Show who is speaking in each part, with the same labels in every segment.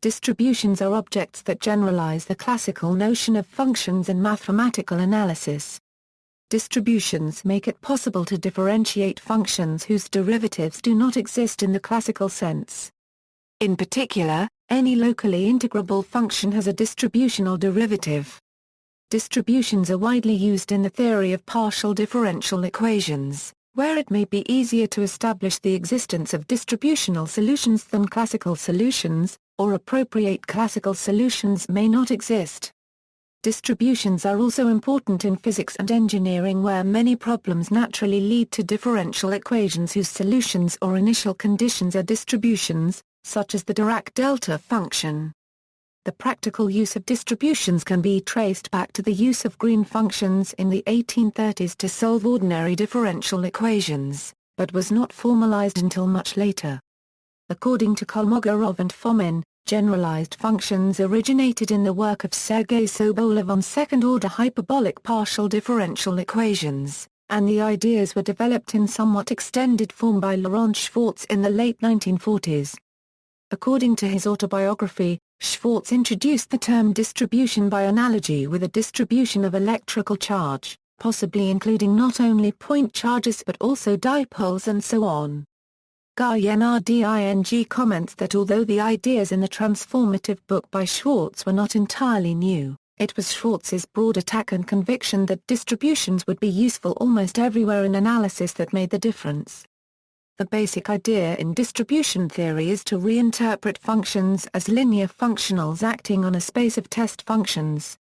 Speaker 1: Distributions are objects that generalize the classical notion of functions in mathematical analysis. Distributions make it possible to differentiate functions whose derivatives do not exist in the classical sense. In particular, any locally integrable function has a distributional derivative. Distributions are widely used in the theory of partial differential equations, where it may be easier to establish the existence of distributional solutions than classical solutions, or appropriate classical solutions may not exist. Distributions are also important in physics and engineering, where many problems naturally lead to differential equations whose solutions or initial conditions are distributions, such as the Dirac delta function. The practical use of distributions can be traced back to the use of green functions in the 1830s to solve ordinary differential equations, but was not formalized until much later. According to Kolmogorov and Fomin, generalized functions originated in the work of Sergei Sobolev on second-order hyperbolic partial differential equations, and the ideas were developed in somewhat extended form by Laurent Schwartz in the late 1940s. According to his autobiography, Schwartz introduced the term distribution by analogy with a distribution of electrical charge, possibly including not only point charges but also dipoles and so on. Gårding comments that although the ideas in the transformative book by Schwartz were not entirely new, it was Schwartz's broad attack and conviction that distributions would be useful almost everywhere in analysis that made the difference. The basic idea in distribution theory is to reinterpret functions as linear functionals acting on a space of test functions.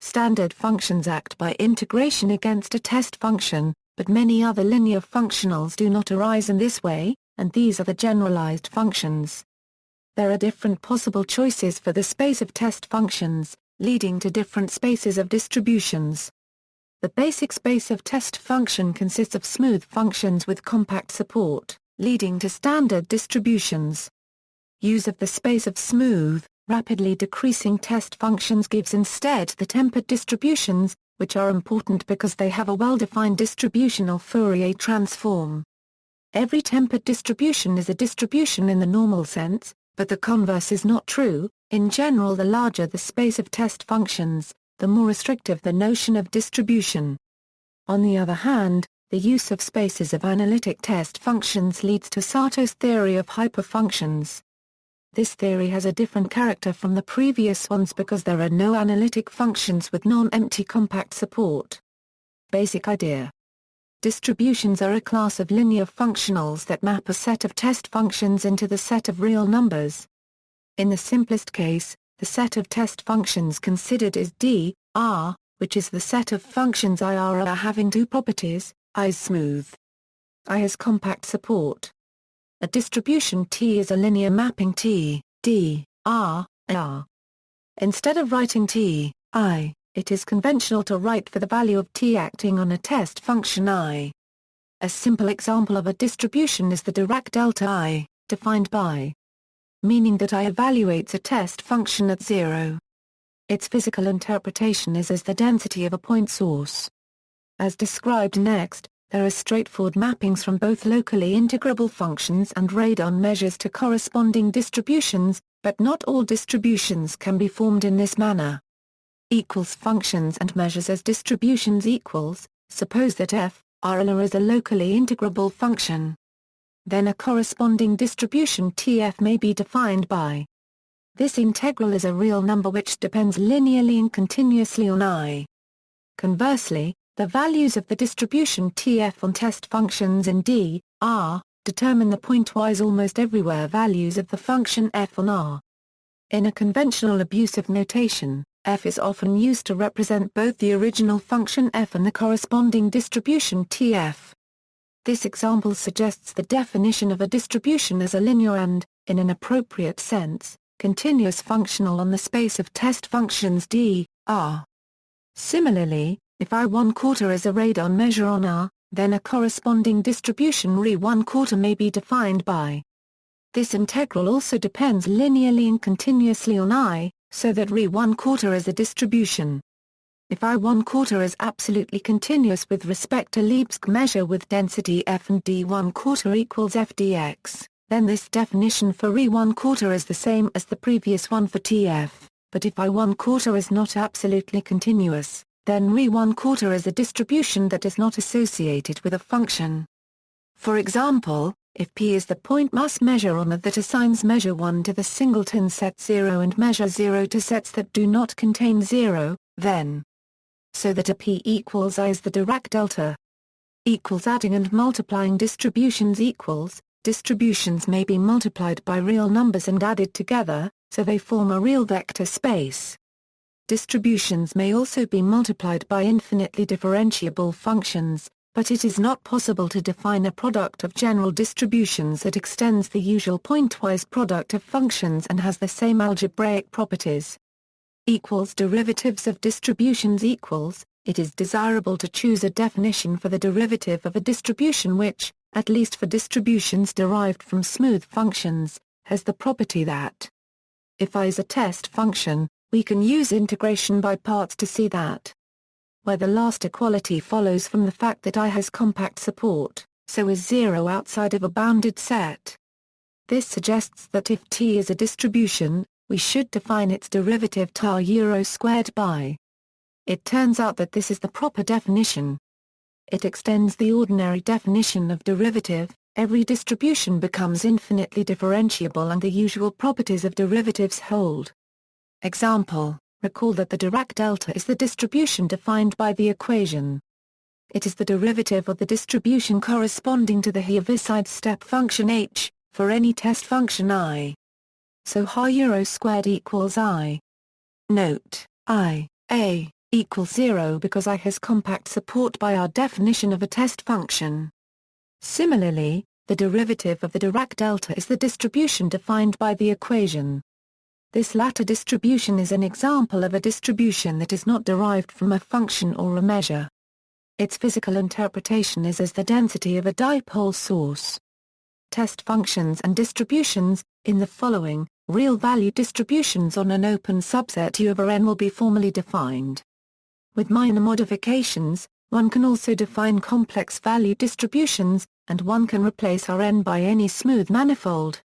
Speaker 1: Standard functions act by integration against a test function, but many other linear functionals do not arise in this way, and these are the generalized functions. There are different possible choices for the space of test functions, leading to different spaces of distributions. The basic space of test function consists of smooth functions with compact support, leading to standard distributions. Use of the space of smooth, rapidly decreasing test functions gives instead the tempered distributions, which are important because they have a well-defined distributional Fourier transform. Every tempered distribution is a distribution in the normal sense, but the converse is not true. In general, the larger the space of test functions, the more restrictive the notion of distribution. On the other hand, the use of spaces of analytic test functions leads to Sato's theory of hyperfunctions. This theory has a different character from the previous ones because there are no analytic functions with non-empty compact support. Basic idea. Distributions are a class of linear functionals that map a set of test functions into the set of real numbers. In the simplest case, the set of test functions considered is D, R, which is the set of functions I R having two properties. I is smooth. I has compact support. A distribution T is a linear mapping T, D, R, R. Instead of writing T, I, it is conventional to write for the value of T acting on a test function I. A simple example of a distribution is the Dirac delta I, defined by meaning that I evaluates a test function at 0. Its physical interpretation is as the density of a point source. As described next, there are straightforward mappings from both locally integrable functions and radon measures to corresponding distributions, but not all distributions can be formed in this manner. Equals functions and measures as distributions equals, suppose that f, r is a locally integrable function. Then a corresponding distribution Tf may be defined by. This integral is a real number which depends linearly and continuously on I. Conversely, the values of the distribution Tf on test functions in D, R, determine the pointwise almost everywhere values of the function f on R. In a conventional abusive notation, f is often used to represent both the original function f and the corresponding distribution Tf. This example suggests the definition of a distribution as a linear and, in an appropriate sense, continuous functional on the space of test functions D, R. Similarly, if I1/4 is a radon measure on R, then a corresponding distribution Re1/4 may be defined by. This integral also depends linearly and continuously on I, so that Re1/4 is a distribution. If I1/4 is absolutely continuous with respect to Lebesgue measure with density f and D1/4 equals f dx, then this definition for re1/4 is the same as the previous one for TF, but if I1/4 is not absolutely continuous, then re1/4 is a distribution that is not associated with a function. For example, if P is the point mass measure on A that assigns measure 1 to the singleton set 0 and measure 0 to sets that do not contain 0, then so that a P equals I is the Dirac delta. Equals adding and multiplying distributions equals, distributions may be multiplied by real numbers and added together, so they form a real vector space. Distributions may also be multiplied by infinitely differentiable functions, but it is not possible to define a product of general distributions that extends the usual pointwise product of functions and has the same algebraic properties. Derivatives of distributions equals, it is desirable to choose a definition for the derivative of a distribution which, at least for distributions derived from smooth functions, has the property that if I is a test function, we can use integration by parts to see that where the last equality follows from the fact that I has compact support, so is 0 outside of a bounded set. This suggests that if T is a distribution, we should define its derivative tar euro squared by. It turns out that this is the proper definition. It extends the ordinary definition of derivative, every distribution becomes infinitely differentiable and the usual properties of derivatives hold. Example, recall that the Dirac delta is the distribution defined by the equation. It is the derivative of the distribution corresponding to the Heaviside step function h, for any test function I. So h euro squared equals I. Note, I, A, equals 0 because I has compact support by our definition of a test function. Similarly, the derivative of the Dirac delta is the distribution defined by the equation. This latter distribution is an example of a distribution that is not derived from a function or a measure. Its physical interpretation is as the density of a dipole source. Test functions and distributions, in the following, real-value distributions on an open subset U over N will be formally defined. With minor modifications, one can also define complex-value distributions, and one can replace Rn by any smooth manifold.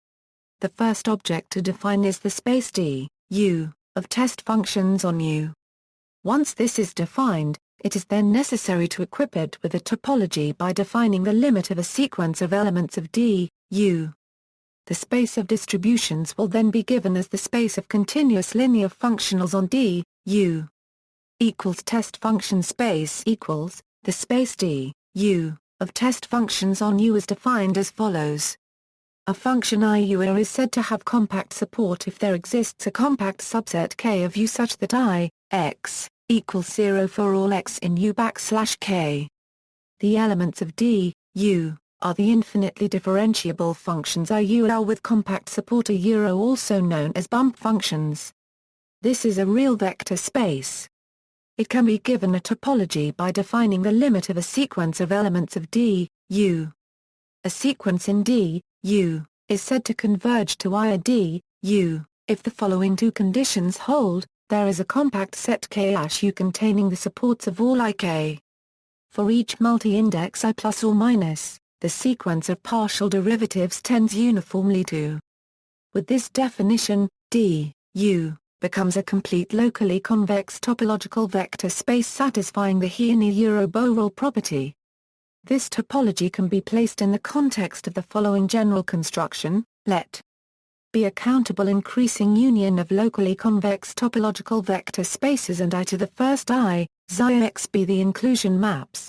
Speaker 1: The first object to define is the space D, U, of test functions on U. Once this is defined, it is then necessary to equip it with a topology by defining the limit of a sequence of elements of D, U. The space of distributions will then be given as the space of continuous linear functionals on D, U. Test function space equals, the space D, U, of test functions on U is defined as follows. A function IU is said to have compact support if there exists a compact subset K of U such that I, x, equals 0 for all x in U\K. The elements of D, U, are the infinitely differentiable functions IUL with compact support euro also known as bump functions. This is a real vector space. It can be given a topology by defining the limit of a sequence of elements of D, U. A sequence in D, U, is said to converge to I D, U, if the following two conditions hold, there is a compact set K(U) containing the supports of all Ik. For each multi-index I plus or minus, the sequence of partial derivatives tends uniformly to. With this definition, D, U, becomes a complete locally convex topological vector space satisfying the Heine-Euro-Borel property. This topology can be placed in the context of the following general construction: let be a countable increasing union of locally convex topological vector spaces and I to the first I, xi x be the inclusion maps.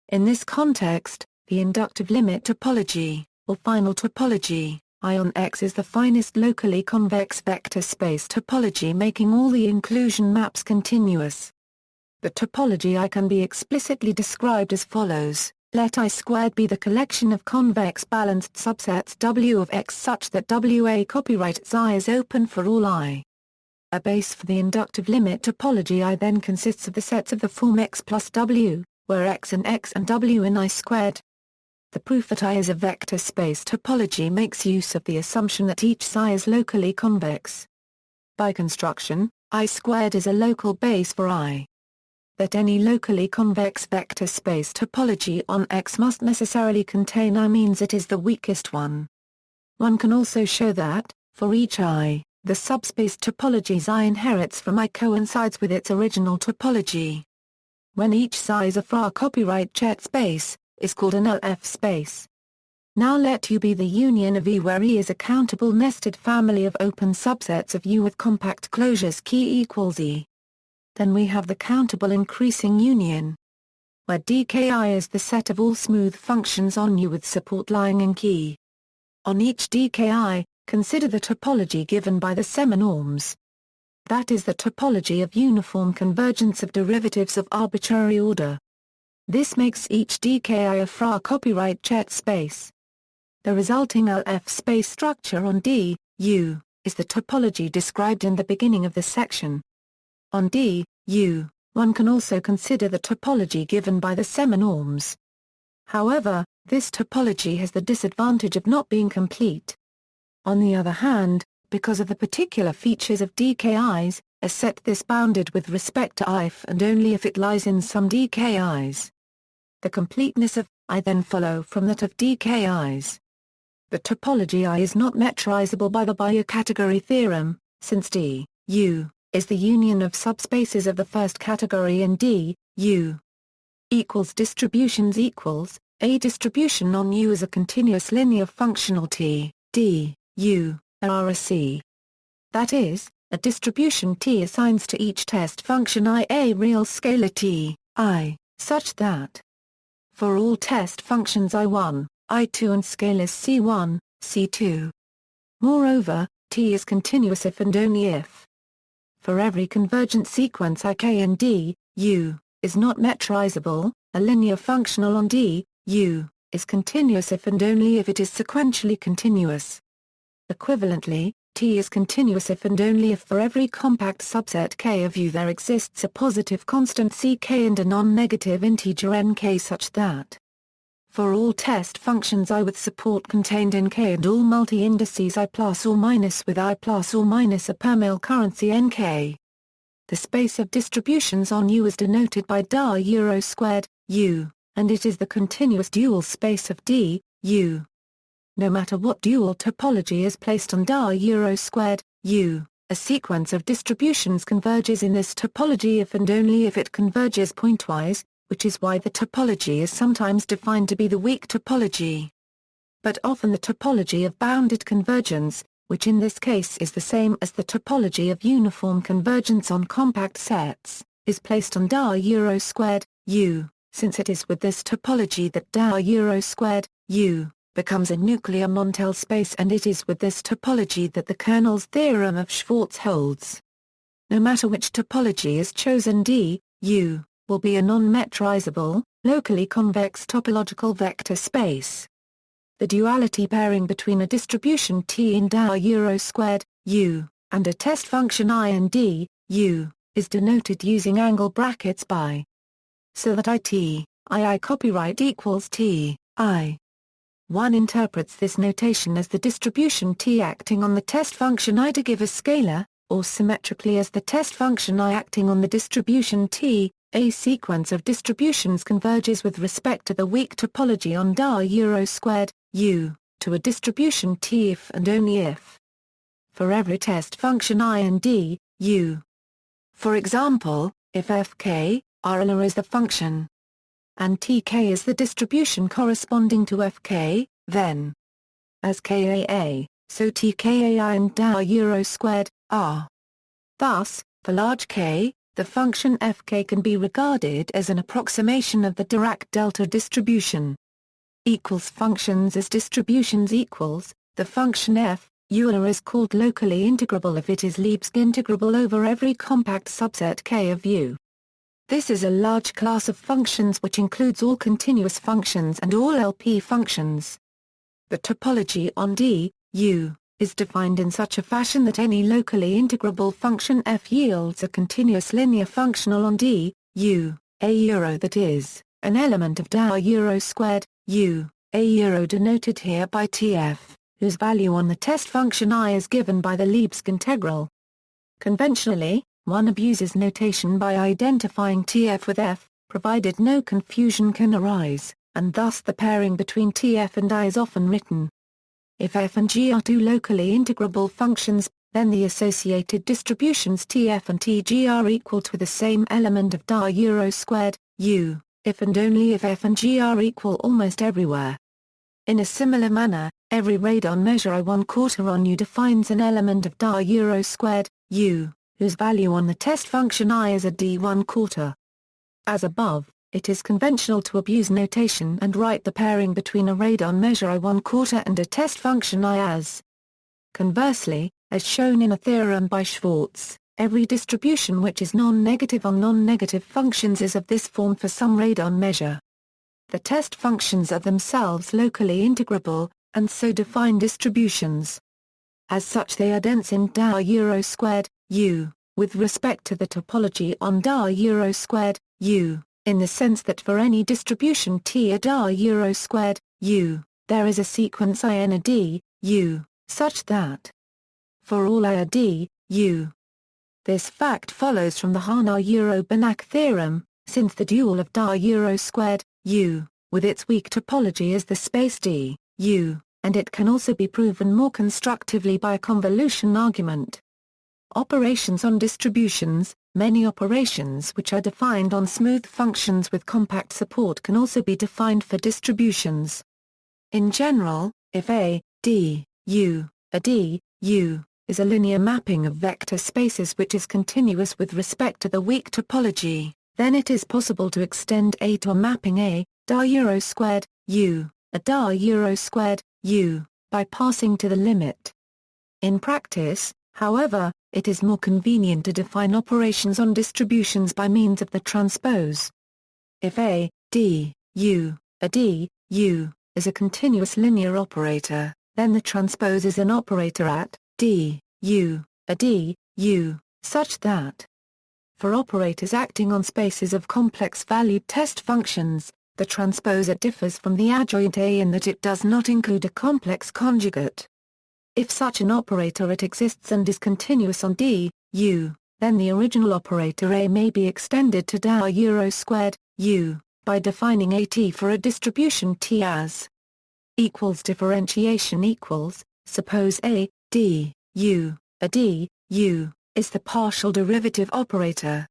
Speaker 1: In this context, the inductive limit topology, or final topology, I on X is the finest locally convex vector space topology making all the inclusion maps continuous. The topology I can be explicitly described as follows. Let I squared be the collection of convex balanced subsets W of X such that WA copyright Xi is open for all I. A base for the inductive limit topology I then consists of the sets of the form X plus W, where X and W in I squared. The proof that I is a vector space topology makes use of the assumption that each Xi is locally convex. By construction, I squared is a local base for I. That any locally convex vector space topology on X must necessarily contain I means it is the weakest one. One can also show that, for each I, the subspace topologies I inherits from I coincides with its original topology. When each psi is a Fra copyright Chet space, is called an LF space. Now let U be the union of E where E is a countable nested family of open subsets of U with compact closures key equals E. Then we have the countable increasing union, where dki is the set of all smooth functions on U with support lying in key. On each dki, consider the topology given by the seminorms. That is the topology of uniform convergence of derivatives of arbitrary order. This makes each dki a Fra copyright Chet space. The resulting LF space structure on D, U, is the topology described in the beginning of the section. On D, U, one can also consider the topology given by the seminorms. However, this topology has the disadvantage of not being complete. On the other hand, because of the particular features of dki's, a set this bounded with respect to if and only if it lies in some dki's. The completeness of I then follow from that of dki's. The topology I is not metrizable by the bicategory theorem, since D, U, is the union of subspaces of the first category in D, U. Equals distributions equals, a distribution on U is a continuous linear functional T, D, U, are a C. That is, a distribution T assigns to each test function I a real scalar T, I, such that for all test functions I1, I2 and scalars C1, C2. Moreover, T is continuous if and only if. For every convergent sequence Ik and D, U, is not metrizable, a linear functional on D, U, is continuous if and only if it is sequentially continuous. Equivalently, T is continuous if and only if for every compact subset K of U there exists a positive constant Ck and a non-negative integer Nk such that for all test functions I with support contained in K and all multi-indices I plus or minus with I plus or minus a permale currency Nk. The space of distributions on U is denoted by dar euro squared, U, and it is the continuous dual space of D, U. No matter what dual topology is placed on dar euro squared, U, a sequence of distributions converges in this topology if and only if it converges pointwise, which is why the topology is sometimes defined to be the weak topology. But often the topology of bounded convergence, which in this case is the same as the topology of uniform convergence on compact sets, is placed on dar euro squared, U, since it is with this topology that dar euro squared, U, becomes a nuclear Montel space and it is with this topology that the kernel's theorem of Schwartz holds. No matter which topology is chosen D, U, will be a non-metrizable, locally convex topological vector space. The duality pairing between a distribution T in dar euro squared, U, and a test function I and D, U, is denoted using angle brackets by. So that IT, II copyright equals T, I. One interprets this notation as the distribution T acting on the test function I to give a scalar, or symmetrically as the test function I acting on the distribution T. A sequence of distributions converges with respect to the weak topology on dar euro squared, U, to a distribution T if and only if. For every test function I and D, U. For example, if Fk, Rl is the function, and Tk is the distribution corresponding to Fk, then as Kaa, so Tkai and dar euro squared, are. Thus, for large K, the function Fk can be regarded as an approximation of the Dirac delta distribution. Equals functions as distributions equals, the function f, Euler is called locally integrable if it is Lebesgue integrable over every compact subset K of U. This is a large class of functions which includes all continuous functions and all LP functions. The topology on D, U, is defined in such a fashion that any locally integrable function f yields a continuous linear functional on D, U, a euro that is, an element of dar euro squared, U, a euro denoted here by Tf, whose value on the test function I is given by the Lebesgue integral. Conventionally, one abuses notation by identifying Tf with f, provided no confusion can arise, and thus the pairing between Tf and I is often written if f and g are two locally integrable functions, then the associated distributions Tf and Tg are equal to the same element of dar euro squared, u, if and only if f and g are equal almost everywhere. In a similar manner, every radon measure I1/4 on u defines an element of dar euro squared, u, whose value on the test function I is a d1/4. As above, it is conventional to abuse notation and write the pairing between a radon measure I1/4 and a test function I as. Conversely, as shown in a theorem by Schwartz, every distribution which is non-negative on non-negative functions is of this form for some radon measure. The test functions are themselves locally integrable, and so define distributions. As such they are dense in dar euro squared, u, with respect to the topology on dar euro squared, u, in the sense that for any distribution T a dar euro squared, u, there is a sequence I n a d, u, such that for all I a d, u. This fact follows from the Harnack-Euro-Banach theorem, since the dual of dar euro squared, u, with its weak topology is the space D, u, and it can also be proven more constructively by a convolution argument. Operations on distributions. Many operations which are defined on smooth functions with compact support can also be defined for distributions. In general, if a, d, u, a d, u, is a linear mapping of vector spaces which is continuous with respect to the weak topology, then it is possible to extend A to a mapping A, dar euro squared, u, a dar euro squared, u, by passing to the limit. In practice, however, it is more convenient to define operations on distributions by means of the transpose. If a, d, u, a d, u, is a continuous linear operator, then the transpose is an operator at d, u, a d, u, such that for operators acting on spaces of complex-valued test functions, the transpose differs from the adjoint A in that it does not include a complex conjugate. If such an operator it exists and is continuous on d, u, then the original operator A may be extended to dar euro squared, u, by defining AT for a distribution T as equals differentiation equals, suppose A, d, u, a d, u, is the partial derivative operator.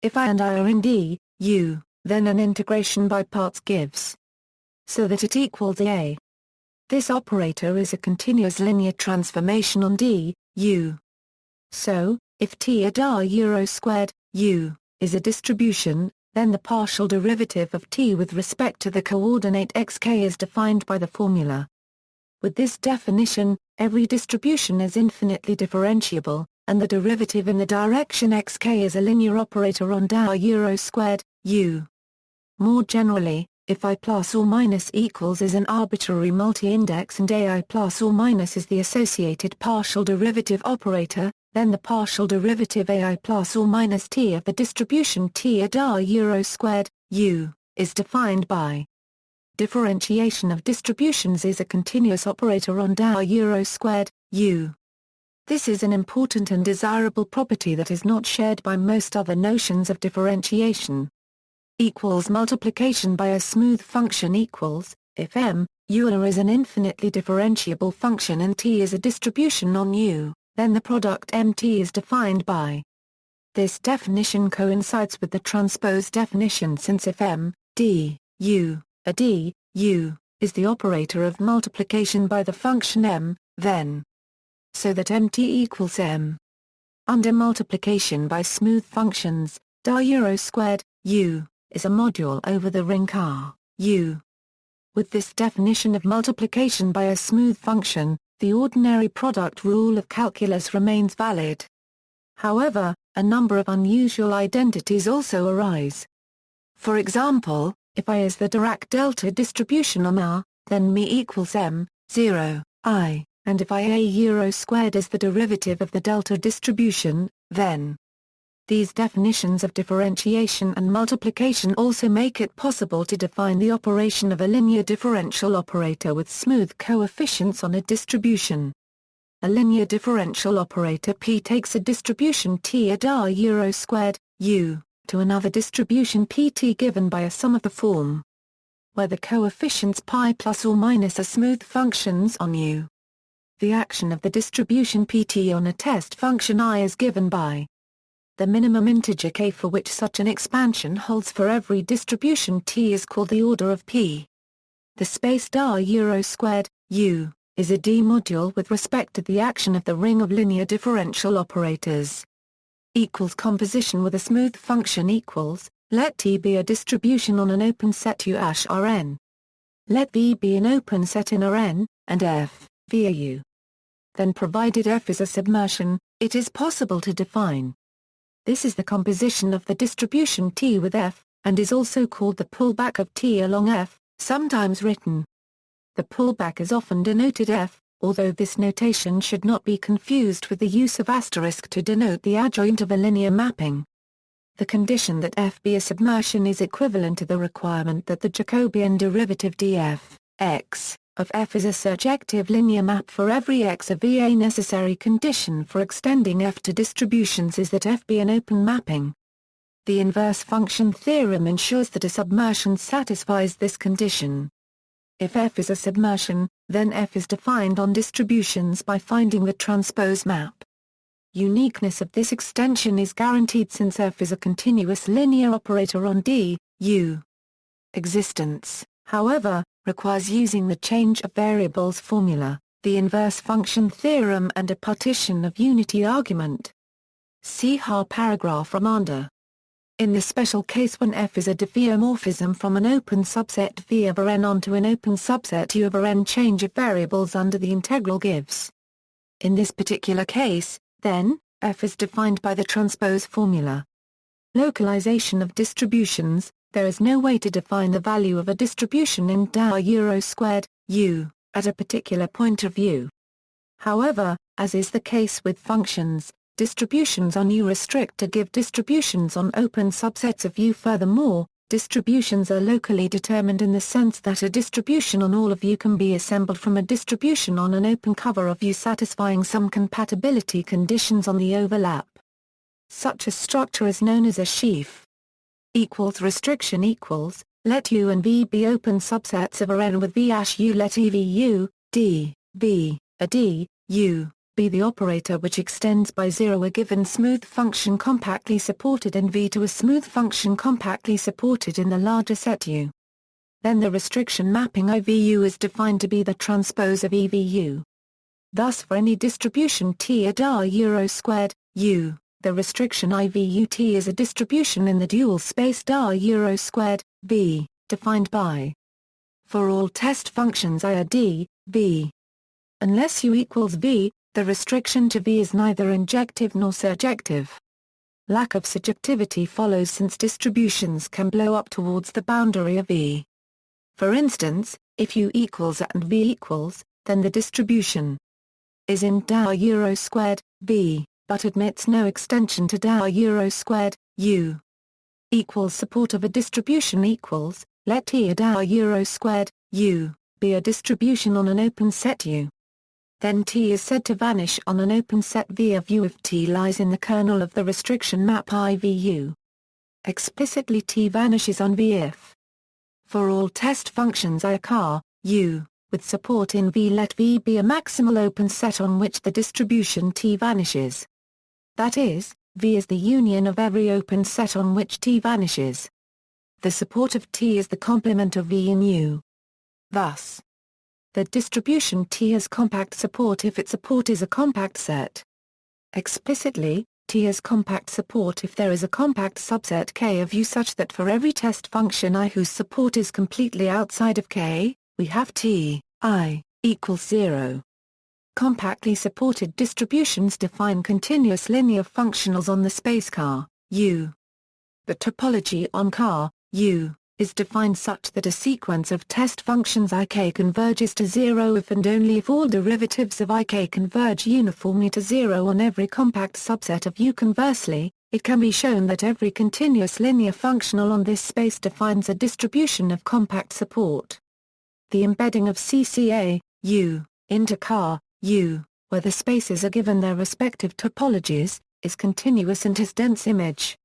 Speaker 1: If I and I are in d, u, then an integration by parts gives so that it equals A. This operator is a continuous linear transformation on d, u. So, if T a dar euro squared, u, is a distribution, then the partial derivative of T with respect to the coordinate xk is defined by the formula. With this definition, every distribution is infinitely differentiable, and the derivative in the direction xk is a linear operator on dar euro squared, u. More generally, if I plus or minus equals is an arbitrary multi-index and ai plus or minus is the associated partial derivative operator, then the partial derivative ai plus or minus t of the distribution T a dar euro squared, u, is defined by differentiation of distributions is a continuous operator on dar euro squared, u. This is an important and desirable property that is not shared by most other notions of differentiation. Equals multiplication by a smooth function equals, if m, u is an infinitely differentiable function and t is a distribution on u, then the product mt is defined by. This definition coincides with the transpose definition since if m, d, u, a d, u, is the operator of multiplication by the function m, then so that mt equals m. Under multiplication by smooth functions, dar euro squared, u, is a module over the ring R, u. With this definition of multiplication by a smooth function, the ordinary product rule of calculus remains valid. However, a number of unusual identities also arise. For example, if I is the Dirac delta distribution on R, then m equals m, 0, I, and if I a euro squared is the derivative of the delta distribution, then these definitions of differentiation and multiplication also make it possible to define the operation of a linear differential operator with smooth coefficients on a distribution. A linear differential operator P takes a distribution T a dar euro squared, u, to another distribution Pt given by a sum of the form where the coefficients pi plus or minus are smooth functions on u, the action of the distribution Pt on a test function I is given by the minimum integer k for which such an expansion holds for every distribution T is called the order of P. The space Euro² U is a D-module with respect to the action of the ring of linear differential operators. Equals composition with a smooth function equals, let T be a distribution on an open set U(Rn). Let V be an open set in Rn, and F via U. Then provided F is a submersion, it is possible to define. This is the composition of the distribution T with F, and is also called the pullback of T along F, sometimes written. The pullback is often denoted F, although this notation should not be confused with the use of asterisk to denote the adjoint of a linear mapping. The condition that F be a submersion is equivalent to the requirement that the Jacobian derivative df x of F is a surjective linear map for every x of V. A necessary condition for extending F to distributions is that F be an open mapping. The inverse function theorem ensures that a submersion satisfies this condition. If F is a submersion, then F is defined on distributions by finding the transpose map. Uniqueness of this extension is guaranteed since F is a continuous linear operator on D, U. Existence, however, requires using the change of variables formula, the inverse function theorem and a partition of unity argument. See paragraph from under. In the special case when F is a diffeomorphism from an open subset V over N onto an open subset U over N, change of variables under the integral gives. In this particular case, then, F is defined by the transpose formula. Localization of distributions. There is no way to define the value of a distribution in Euro² U at a particular point of view. However, as is the case with functions, distributions on U restrict to give distributions on open subsets of U. Furthermore, distributions are locally determined in the sense that a distribution on all of U can be assembled from a distribution on an open cover of U satisfying some compatibility conditions on the overlap. Such a structure is known as a sheaf. Restriction equals, let U and V be open subsets of Rn with V(U). Let EVU, D, V, a D, U, be the operator which extends by 0 a given smooth function compactly supported in V to a smooth function compactly supported in the larger set U. Then the restriction mapping IVU is defined to be the transpose of EVU. Thus for any distribution T at Euro² U, the restriction IVUT is a distribution in the dual space Euro² V, defined by. For all test functions I are D, V. Unless U equals V, the restriction to V is neither injective nor surjective. Lack of surjectivity follows since distributions can blow up towards the boundary of V. For instance, if U equals A and V equals, then the distribution is in Euro² V, but admits no extension to Euro² U. Equals support of a distribution equals, let T a Euro² U, be a distribution on an open set U. Then T is said to vanish on an open set V of U if T lies in the kernel of the restriction map IVU. Explicitly T vanishes on V if. For all test functions I car, U, with support in V, let V be a maximal open set on which the distribution T vanishes. That is, V is the union of every open set on which T vanishes. The support of T is the complement of V in U. Thus, the distribution T has compact support if its support is a compact set. Explicitly, T has compact support if there is a compact subset K of U such that for every test function I whose support is completely outside of K, we have T, I, equals 0. Compactly supported distributions define continuous linear functionals on the space car, U. The topology on car, U, is defined such that a sequence of test functions Ik converges to 0 if and only if all derivatives of Ik converge uniformly to 0 on every compact subset of U. Conversely, it can be shown that every continuous linear functional on this space defines a distribution of compact support. The embedding of CCA, U, into car, U, where the spaces are given their respective topologies, is continuous and has dense image.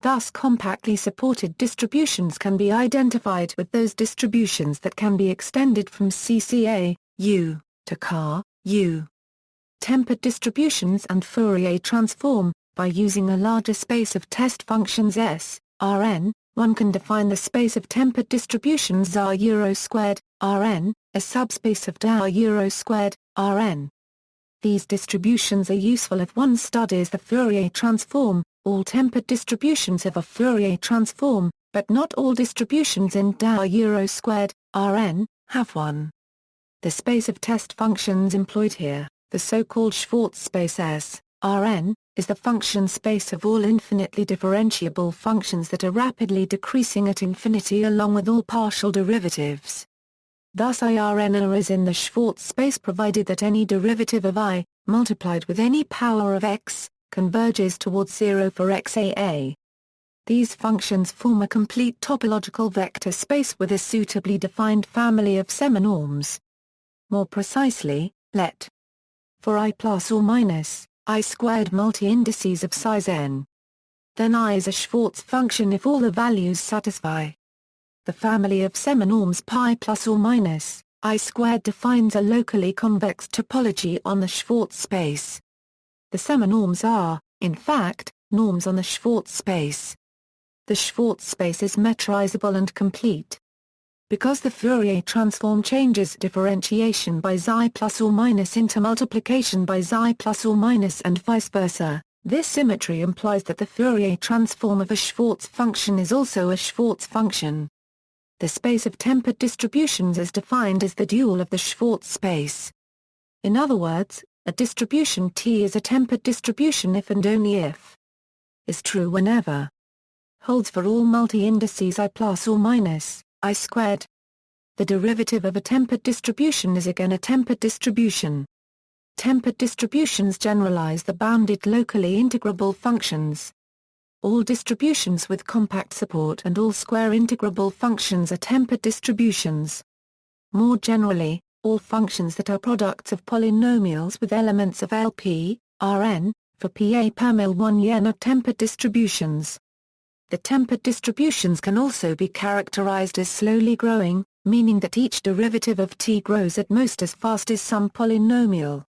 Speaker 1: Thus compactly supported distributions can be identified with those distributions that can be extended from CCA, U, to car, U. Tempered distributions and Fourier transform. By using a larger space of test functions S, Rn, one can define the space of tempered distributions R(squared), Rn, a subspace of d(r)(squared), Rn. These distributions are useful if one studies the Fourier transform. All tempered distributions have a Fourier transform, but not all distributions in d(r)(squared), Rn, have one. The space of test functions employed here, the so-called Schwartz space S, Rn, is the function space of all infinitely differentiable functions that are rapidly decreasing at infinity along with all partial derivatives. Thus IRN is in the Schwartz space provided that any derivative of I, multiplied with any power of x, converges towards 0 for xaa. These functions form a complete topological vector space with a suitably defined family of seminorms. More precisely, let for I plus or minus I squared multi-indices of size n. Then I is a Schwartz function if all the values satisfy. The family of seminorms pi plus or minus I squared defines a locally convex topology on the Schwartz space. The seminorms are, in fact, norms on the Schwartz space. The Schwartz space is metrizable and complete. Because the Fourier transform changes differentiation by xi plus or minus into multiplication by xi plus or minus and vice versa, this symmetry implies that the Fourier transform of a Schwartz function is also a Schwartz function. The space of tempered distributions is defined as the dual of the Schwartz space. In other words, a distribution T is a tempered distribution if and only if is true whenever holds for all multi-indices I plus or minus I squared. The derivative of a tempered distribution is again a tempered distribution. Tempered distributions generalize the bounded locally integrable functions. All distributions with compact support and all square integrable functions are tempered distributions. More generally, all functions that are products of polynomials with elements of Lp, Rn, for Pa per mil 1 yen are tempered distributions. The tempered distributions can also be characterized as slowly growing, meaning that each derivative of T grows at most as fast as some polynomial.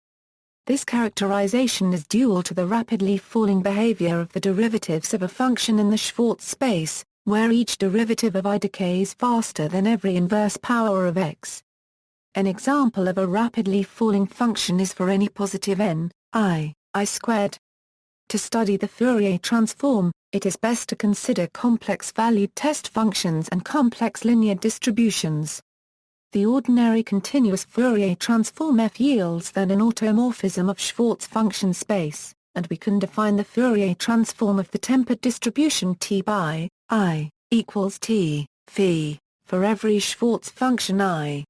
Speaker 1: This characterization is due to the rapidly falling behavior of the derivatives of a function in the Schwartz space, where each derivative of I decays faster than every inverse power of x. An example of a rapidly falling function is for any positive n, I squared. To study the Fourier transform, it is best to consider complex-valued test functions and complex linear distributions. The ordinary continuous Fourier transform F yields then an automorphism of Schwartz function space, and we can define the Fourier transform of the tempered distribution T by I equals T, phi, for every Schwartz function I.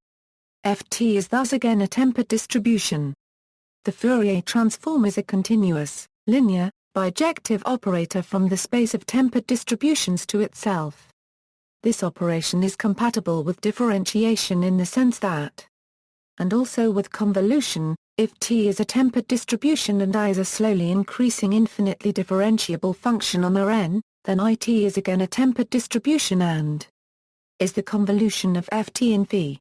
Speaker 1: Ft is thus again a tempered distribution. The Fourier transform is a continuous, linear, bijective operator from the space of tempered distributions to itself. This operation is compatible with differentiation in the sense that, and also with convolution, if T is a tempered distribution and I is a slowly increasing infinitely differentiable function on Rn, then It is again a tempered distribution and is the convolution of Ft in phi.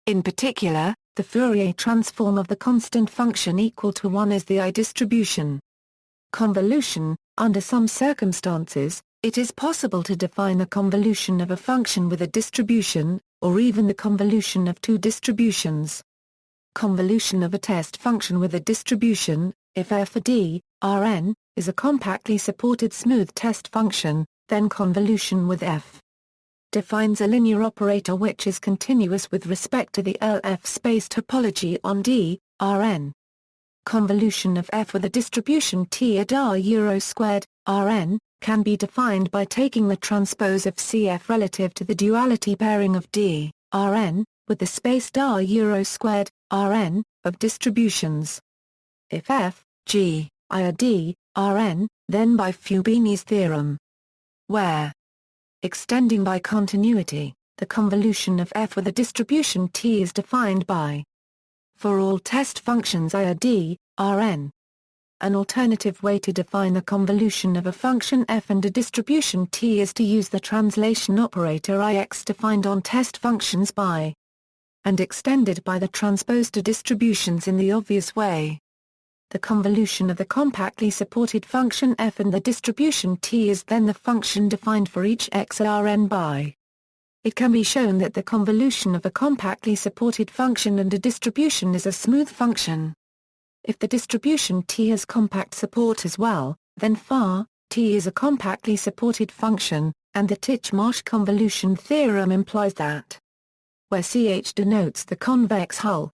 Speaker 1: In particular, the Fourier transform of the constant function equal to 1 is the I distribution. Convolution: under some circumstances, it is possible to define the convolution of a function with a distribution, or even the convolution of two distributions. Convolution of a test function with a distribution: if f of d, Rn, is a compactly supported smooth test function, then convolution with f defines a linear operator which is continuous with respect to the LF space topology on D, Rn. Convolution of f with a distribution T at r(squared), Rn, can be defined by taking the transpose of Cf relative to the duality pairing of D, Rn, with the space d(r)(squared), Rn, of distributions. If f, g, I are D, Rn, then by Fubini's theorem, where extending by continuity, the convolution of f with a distribution T is defined by for all test functions I are D, Rn. An alternative way to define the convolution of a function f and a distribution T is to use the translation operator Ix defined on test functions by and extended by the transpose to distributions in the obvious way. The convolution of the compactly supported function f and the distribution T is then the function defined for each x Rn by. It can be shown that the convolution of a compactly supported function and a distribution is a smooth function. If the distribution T has compact support as well, then φ T is a compactly supported function, and the Titchmarsh convolution theorem implies that where Ch denotes the convex hull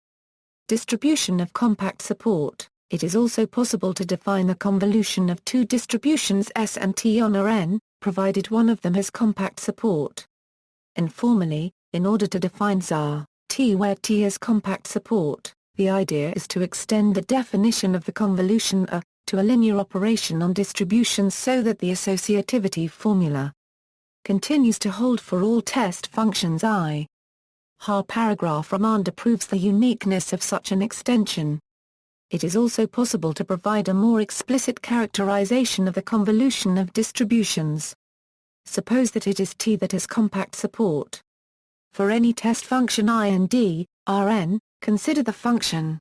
Speaker 1: distribution of compact support, it is also possible to define the convolution of two distributions S and T on Rn, provided one of them has compact support. Informally, in order to define ZA, T where T has compact support, the idea is to extend the definition of the convolution A to a linear operation on distributions so that the associativity formula continues to hold for all test functions I. Paragraph Remand proves the uniqueness of such an extension. It is also possible to provide a more explicit characterization of the convolution of distributions. Suppose that it is T that has compact support. For any test function I and D, Rn, consider the function.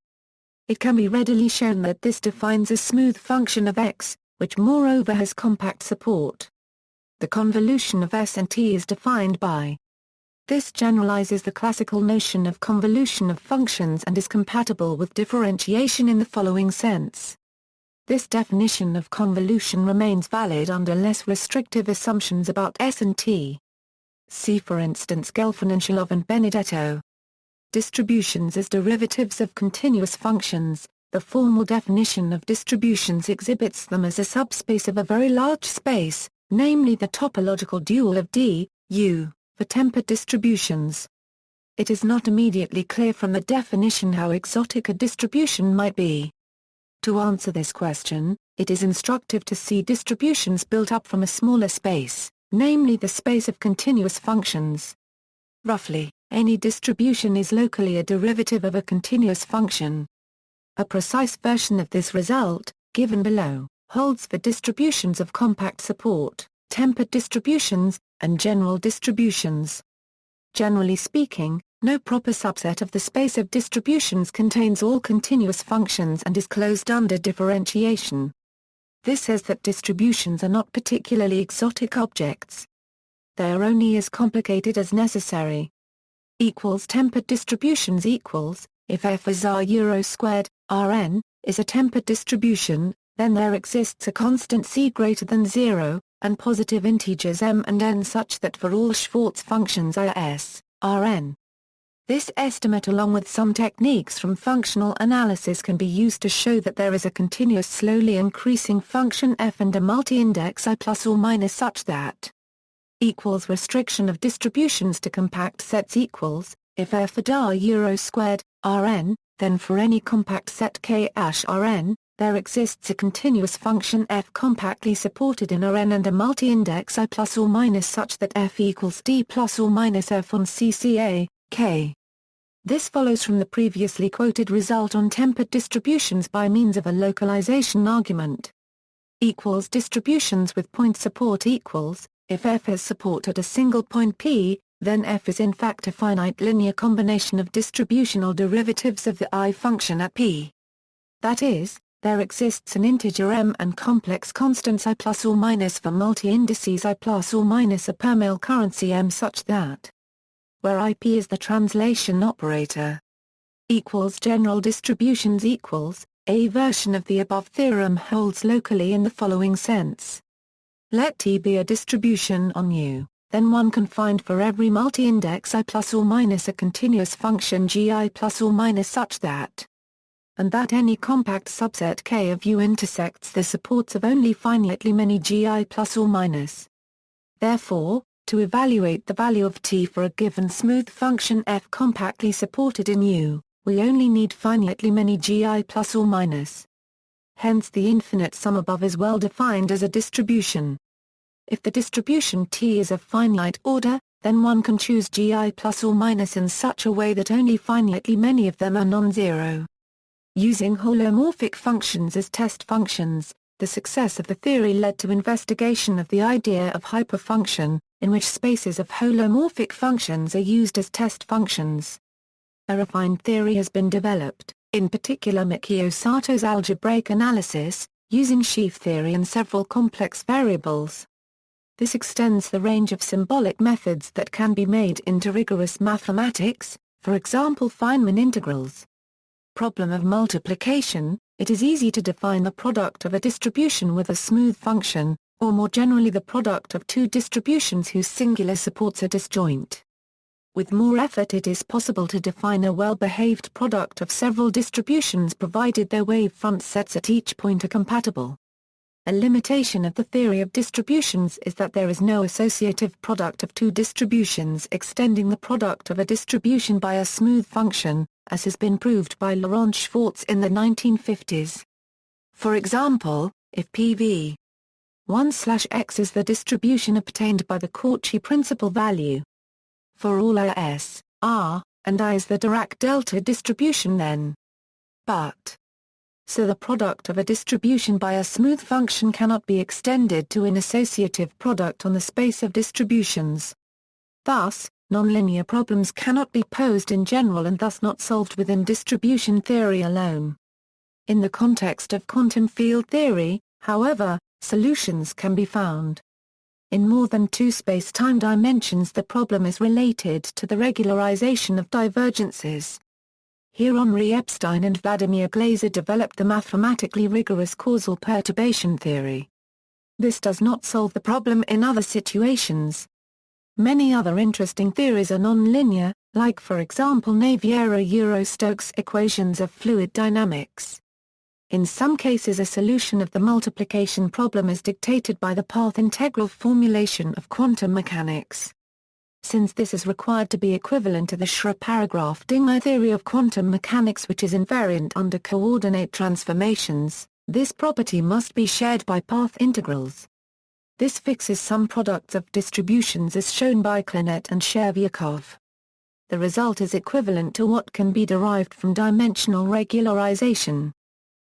Speaker 1: It can be readily shown that this defines a smooth function of x, which moreover has compact support. The convolution of S and T is defined by. This generalizes the classical notion of convolution of functions and is compatible with differentiation in the following sense. This definition of convolution remains valid under less restrictive assumptions about S and T. See for instance Gelfand-Shaw and Benedetto. Distributions as derivatives of continuous functions. The formal definition of distributions exhibits them as a subspace of a very large space, namely the topological dual of D, U, for tempered distributions. It is not immediately clear from the definition how exotic a distribution might be. To answer this question, it is instructive to see distributions built up from a smaller space, namely the space of continuous functions. Roughly, any distribution is locally a derivative of a continuous function. A precise version of this result, given below, holds for distributions of compact support, tempered distributions, and general distributions. Generally speaking, no proper subset of the space of distributions contains all continuous functions and is closed under differentiation. This says that distributions are not particularly exotic objects. They are only as complicated as necessary. Tempered distributions equals, if f is r euro squared, Rn, is a tempered distribution, then there exists a constant c greater than 0, and positive integers m and n such that for all Schwartz functions is, Rn. This estimate along with some techniques from functional analysis can be used to show that there is a continuous slowly increasing function f and a multi-index I plus or minus such that restriction of distributions to compact sets equals, if f ad r euro squared, Rn, then for any compact set k Rn, there exists a continuous function f compactly supported in Rn and a multi-index I plus or minus such that f equals d plus or minus f on CCA, k. This follows from the previously quoted result on tempered distributions by means of a localization argument. Distributions with point support equals, if f has support at a single point p, then f is in fact a finite linear combination of distributional derivatives of the I function at p. That is, there exists an integer m and complex constants I plus or minus for multi-indices I plus or minus a permeable currency m such that where ip is the translation operator general distributions equals, a version of the above theorem holds locally in the following sense. Let T be a distribution on U, then one can find for every multi-index I plus or minus a continuous function gi plus or minus such that, and that any compact subset K of U intersects the supports of only finitely many gi plus or minus. Therefore, to evaluate the value of T for a given smooth function f compactly supported in U, we only need finitely many gi plus or minus. Hence the infinite sum above is well defined as a distribution. If the distribution T is of finite order, then one can choose gi plus or minus in such a way that only finitely many of them are non-zero. Using holomorphic functions as test functions, the success of the theory led to investigation of the idea of hyperfunction, in which spaces of holomorphic functions are used as test functions. A refined theory has been developed, in particular Mikio Sato's algebraic analysis, using sheaf theory and several complex variables. This extends the range of symbolic methods that can be made into rigorous mathematics, for example Feynman integrals. Problem of multiplication: it is easy to define the product of a distribution with a smooth function, or more generally the product of two distributions whose singular supports a disjoint. With more effort it is possible to define a well-behaved product of several distributions provided their wavefront sets at each point are compatible. A limitation of the theory of distributions is that there is no associative product of two distributions extending the product of a distribution by a smooth function, as has been proved by Laurent Schwartz in the 1950s. For example, if PV 1/x is the distribution obtained by the Cauchy principal value. For all S, R, and I is the Dirac delta distribution then. But so the product of a distribution by a smooth function cannot be extended to an associative product on the space of distributions. Thus, nonlinear problems cannot be posed in general and thus not solved within distribution theory alone. In the context of quantum field theory, however, solutions can be found. In more than two space-time dimensions the problem is related to the regularization of divergences. Here Henri Epstein and Vladimir Glaser developed the mathematically rigorous causal perturbation theory. This does not solve the problem in other situations. Many other interesting theories are nonlinear, like for example Naviero-Stokes equations of fluid dynamics. In some cases a solution of the multiplication problem is dictated by the path integral formulation of quantum mechanics. Since this is required to be equivalent to the Schrödinger theory of quantum mechanics which is invariant under coordinate transformations, this property must be shared by path integrals. This fixes some products of distributions as shown by Klinert and Shervyakov. The result is equivalent to what can be derived from dimensional regularization.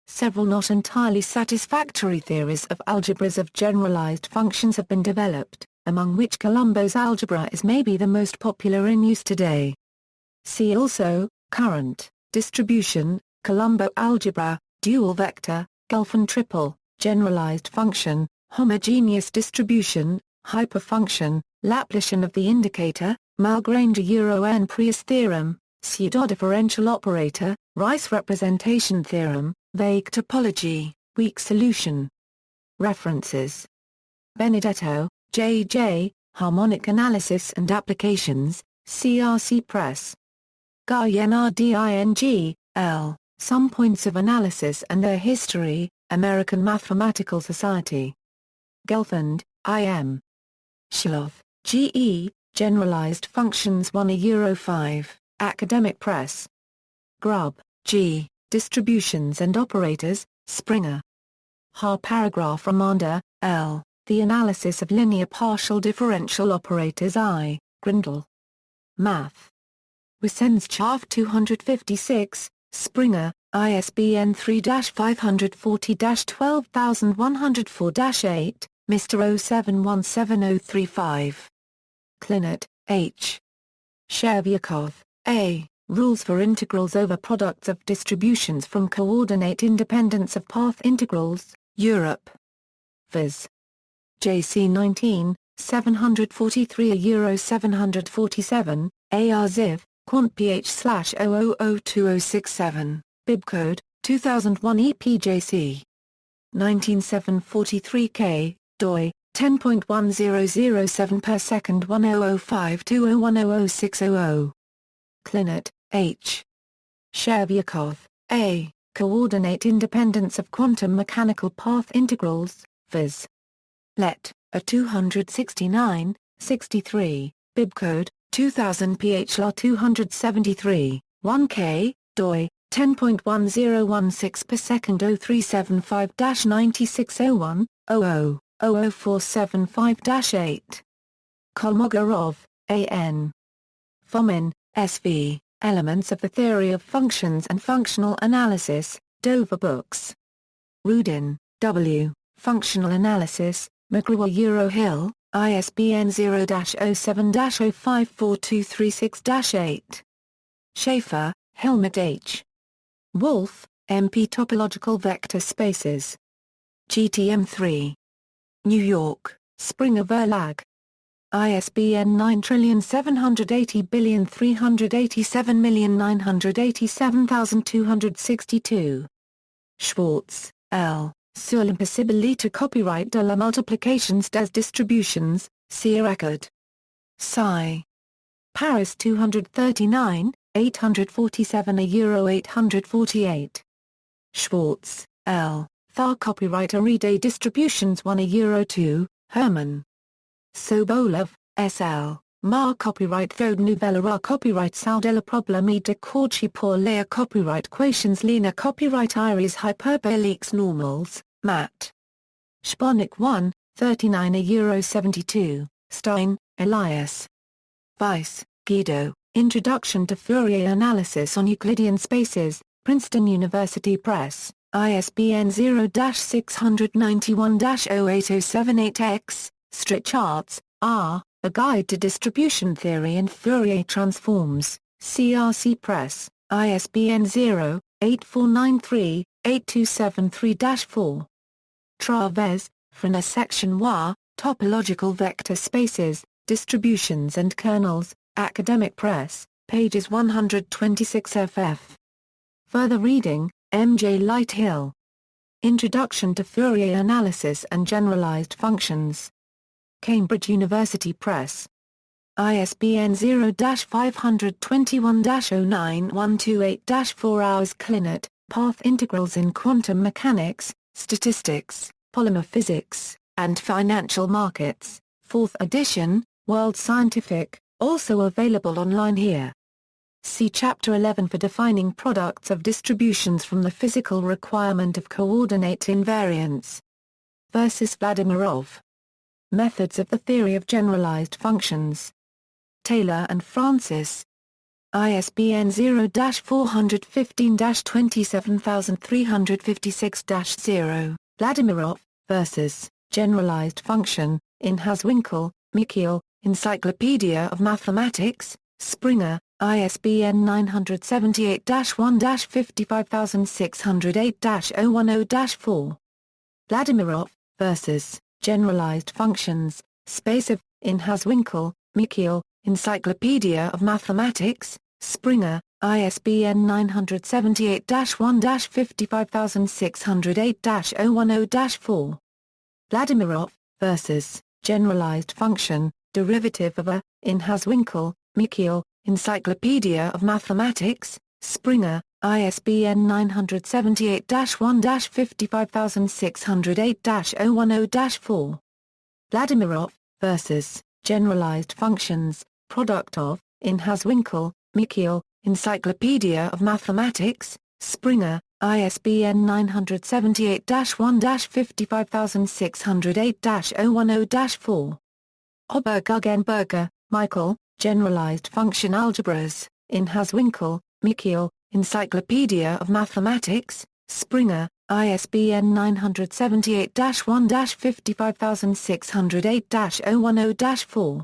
Speaker 1: Several not entirely satisfactory theories of algebras of generalized functions have been developed, among which Colombo's algebra is maybe the most popular in use today. See also, current, distribution, Colombo algebra, dual vector, Gelfand triple, generalized function, homogeneous distribution, hyperfunction, Laplacian of the indicator, Malgrange-Euro-N-Prius theorem, pseudo-differential operator, Rice representation theorem, vague topology, weak solution. References: Benedetto, J.J., Harmonic Analysis and Applications, CRC Press. Gårding, L., Some Points of Analysis and Their History, American Mathematical Society. Gelfand, I.M. Shilov, G.E., Generalized Functions 1/5, Academic Press. Grubb, G., Distributions and Operators, Springer. Paragraph Ramanda, L., The Analysis of Linear Partial Differential Operators I, Grindel. Math. Wissenschaft 256, Springer, ISBN 3-540-12104-8, Mr. 0717035. Klinert, H. Shervyakov, A. Rules for integrals over products of distributions from coordinate independence of path integrals, Europe. Viz. JC 19, 743 Euro 747, AR-Ziv, Quant PH/000267, Bibcode, 2001 EPJC. 19743K, doi, 10.1007 per second 100520100600. Klinert, H. Shervyakov, A. Coordinate independence of quantum mechanical path integrals, viz. Let, A 269, 63, Bibcode, 2000 PHLA 273, 1K, doi, 10.1016 per second 0375-9601, 00, 00475-8. Kolmogorov, A.N. Fomin, S.V., Elements of the Theory of Functions and Functional Analysis, Dover Books. Rudin, W., Functional Analysis, McGraw-Hill, ISBN 0-07-054236-8. Schaefer, Helmut H. Wolf, MP Topological Vector Spaces. GTM3. New York, Springer Verlag. ISBN 9780387987262. Schwartz, L. Sur l'impossibilité copyright de la multiplication des distributions, see record. Sci. Paris 239, 847 €848. Schwartz, L. Thar copyright Aride distributions 1 €2, Hermann. Sobolev, S.L. Mar copyright Thode Nouvelle Ra copyright Sau de la Problème de Corgi pour les copyright Quations Lena copyright Iris hyperbolics normals, Matt. Sponic 1, 39 €72, Stein, Elias. Weiss, Guido, Introduction to Fourier Analysis on Euclidean Spaces, Princeton University Press, ISBN 0-691-08078-X, Stricharts, R., A Guide to Distribution Theory and Fourier Transforms, CRC Press, ISBN 0-8493-8273-4. Traves, Frana Section Wa, Topological Vector Spaces, Distributions and Kernels, Academic Press, pages 126 ff. Further reading, M.J. Lighthill. Introduction to Fourier Analysis and Generalized Functions. Cambridge University Press. ISBN 0-521-09128-4 Hours Clinet, Path Integrals in Quantum Mechanics, Statistics, Polymer Physics, and Financial Markets, 4th edition, World Scientific, also available online here. See Chapter 11 for defining products of distributions from the physical requirement of coordinate invariance. Versus Vladimirov. Methods of the Theory of Generalized Functions. Taylor and Francis. ISBN 0-415-27356-0, Vladimirov, versus Generalized Function, in Haswinkel, Mikhail, Encyclopedia of Mathematics, Springer, ISBN 978-1-55608-010-4. Vladimirov, versus Generalized Functions, Space of, in Haswinkel, Mikhail, Encyclopedia of Mathematics, Springer, ISBN 978-1-55608-010-4. Vladimirov, versus Generalized Function, Derivative of a, in Haswinkel, Mikhail, Encyclopedia of Mathematics, Springer, ISBN 978-1-55608-010-4. Vladimirov, versus Generalized Functions, Product of, in Haswinkel, Mikhail, Encyclopedia of Mathematics, Springer, ISBN 978-1-55608-010-4. Oberguggenberger, Michael, Generalized Function Algebras, in Haswinkel, Mikhail, Encyclopedia of Mathematics, Springer, ISBN 978-1-55608-010-4.